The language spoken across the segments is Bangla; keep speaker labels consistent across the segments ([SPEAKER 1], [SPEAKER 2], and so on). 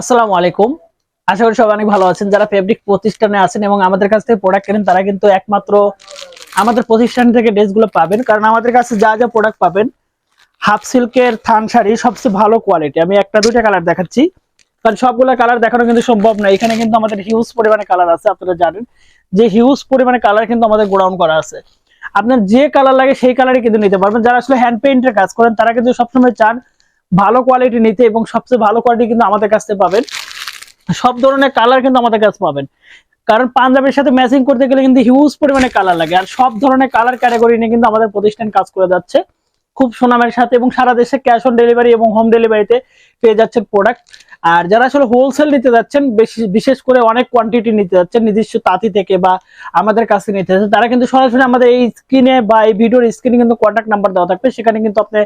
[SPEAKER 1] আসসালামু আলাইকুম। আশা করি সবাই অনেক ভালো আছেন। যারা ফেব্রিক প্রতিষ্ঠানে আছেন এবং আমাদের কাছ থেকে প্রোডাক্ট কেনেন তারা কিন্তু একমাত্র আমাদের প্রতিষ্ঠান থেকে ড্রেসগুলো পাবেন। কারণ আমাদের কাছে যা যা প্রোডাক্ট পাবেন, হাফ সিল্কের থান শাড়ি সবচেয়ে ভালো কোয়ালিটি। আমি একটা দুইটা কালার দেখাচ্ছি, কারণ সবগুলো কালার দেখানো কিন্তু সম্ভব না। এখানে কিন্তু আমাদের হিউজ পরিমাণে কালার আছে। আপনারা জানেন যে হিউজ পরিমাণে কালার কিন্তু আমাদের গোডাউন করা আছে। আপনার যে কালার লাগে সেই কালারই কিন্তু নিতে পারবেন। যারা আসলে হ্যান্ড পেইন্টের কাজ করেন তারা কিন্তু সবসময় চান ভালো কোয়ালিটি নিতে, এবং সবচেয়ে ভালো কোয়ালিটি কিন্তু আমাদের কাছ থেকে পাবেন। সব ধরনের কালার কিন্তু আমাদের কাছে পাবেন, কারণ পাঞ্জাবের সাথে ম্যাচিং করতে গেলে কিন্তু হিউজ পরিমাণে কালার লাগে। আর সব ধরনের কালার ক্যাটাগরি নিয়ে কিন্তু আমাদের প্রতিষ্ঠান কাজ করে যাচ্ছে খুব সুনামের সাথে, এবং সারা দেশে ক্যাশ অন ডেলিভারি এবং হোম ডেলিভারিতে পেয়ে যাচ্ছেন প্রোডাক্ট। আর যারা আসলে হোলসেল নিতে যাচ্ছেন, বিশেষ করে অনেক কোয়ান্টিটি নিতে যাচ্ছেন নিজস্ব তাঁতি থেকে বা আমাদের কাছে নিতে যাচ্ছেন, তারা কিন্তু সরাসরি আমাদের এই স্ক্রিনে বা এই ভিডিওর স্ক্রিনে কিন্তু কন্ট্যাক্ট নাম্বার দেওয়া থাকবে। সেখানে কিন্তু আপনি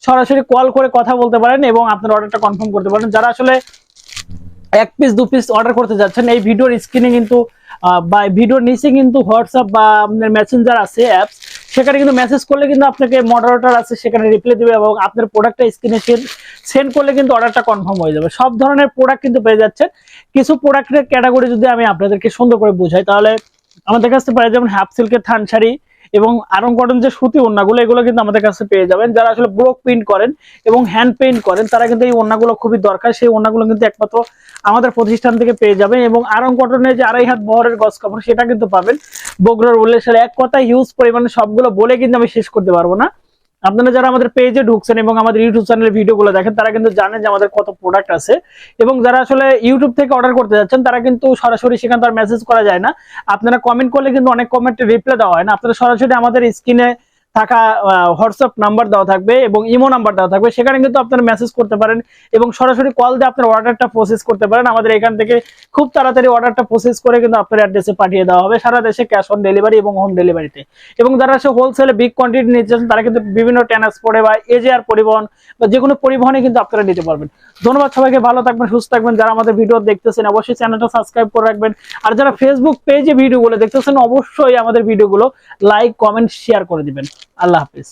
[SPEAKER 1] সরাসরি কল করে কথা বলতে পারেন এবং আপনার অর্ডারটা কনফার্ম করতে পারেন। যারা আসলে এক পিস দু পিস অর্ডার করতে যাচ্ছেন, এই ভিডিওর স্ক্রিনে কিন্তু বা ভিডিওর নিচে কিন্তু হোয়াটসঅ্যাপ বা আপনার মেসেঞ্জার আছে অ্যাপস, সেখানে কিন্তু মেসেজ করলে কিন্তু আপনাকে মডারেটর আছে সেখানে রিপ্লাই দেবে এবং আপনার প্রোডাক্টটা স্ক্রিনে সেন্ড করলে কিন্তু অর্ডারটা কনফার্ম হয়ে যাবে। সব ধরনের প্রোডাক্ট কিন্তু পেয়ে যাচ্ছেন। কিছু প্রোডাক্টের ক্যাটাগরি যদি আমি আপনাদেরকে সুন্দর করে বুঝাই, তাহলে আমাদের কাছে পাওয়া যেমন হাফ সিল্কের থান শাড়ি এবং আরং কটন যে সুতি ওড়নাগুলো, এগুলো কিন্তু আমাদের কাছে পেয়ে যাবেন। যারা আসলে ব্লক প্রিন্ট করেন এবং হ্যান্ড পেইন্ট করেন তারা কিন্তু এই ওড়নাগুলো খুবই দরকার। সেই ওড়নাগুলো কিন্তু একমাত্র আমাদের প্রতিষ্ঠান থেকে পেয়ে যাবেন। এবং আরং কটনের যে 2.5 হাত বহরের গজ কাপড় সেটা কিন্তু পাবেন বগুড়ার উল্লেখ। এক কথায় হিউজ পরিমাণে সবগুলো বলে কিন্তু আমি শেষ করতে পারবো না। আপনারা যারা আমাদের পেজে ঢুকছেন এবং আমাদের ইউটিউব চ্যানেলের ভিডিওগুলো দেখেন তারা কিন্তু জানেন যে আমাদের কত প্রোডাক্ট আছে। এবং যারা আসলে ইউটিউব থেকে অর্ডার করতে যাচ্ছেন তারা কিন্তু সরাসরি সেখানে তার মেসেজ করা যায় না। আপনারা কমেন্ট করলে কিন্তু অনেক কমেন্টে রিপ্লাই দেওয়া হয় না। আপনারা সরাসরি আমাদের স্ক্রিনে থাকা হোয়াটসঅ্যাপ নাম্বার দেওয়া থাকবে এবং ইমো নাম্বার দেওয়া থাকবে, সেখানে কিন্তু আপনারা মেসেজ করতে পারেন এবং সরাসরি কল দিয়ে আপনার অর্ডারটা প্রসেস করতে পারেন। আমাদের এখান থেকে খুব তাড়াতাড়ি অর্ডারটা প্রসেস করে কিন্তু আপনার অ্যাড্রেসে পাঠিয়ে দেওয়া হবে সারা দেশে ক্যাশ অন ডেলিভারি এবং হোম ডেলিভারিতে। এবং যারা আসলে হোলসেলে বিগ কোয়ান্টিটি নিচ্ছেন তারা কিন্তু বিভিন্ন ট্রান্সপোর্টে বা এজেআর পরিবহন বা যে কোনো পরিবহনে কিন্তু আপনারা নিতে পারবেন। ধন্যবাদ সবাইকে, ভালো থাকবেন, সুস্থ থাকবেন। যারা আমাদের ভিডিও দেখতেছেন অবশ্যই চ্যানেলটা সাবস্ক্রাইব করে রাখবেন। আর যারা ফেসবুক পেজে ভিডিওগুলো দেখতেছেন অবশ্যই আমাদের ভিডিওগুলো লাইক কমেন্ট শেয়ার করে দিবেন। আল্লাহ হাফিজ।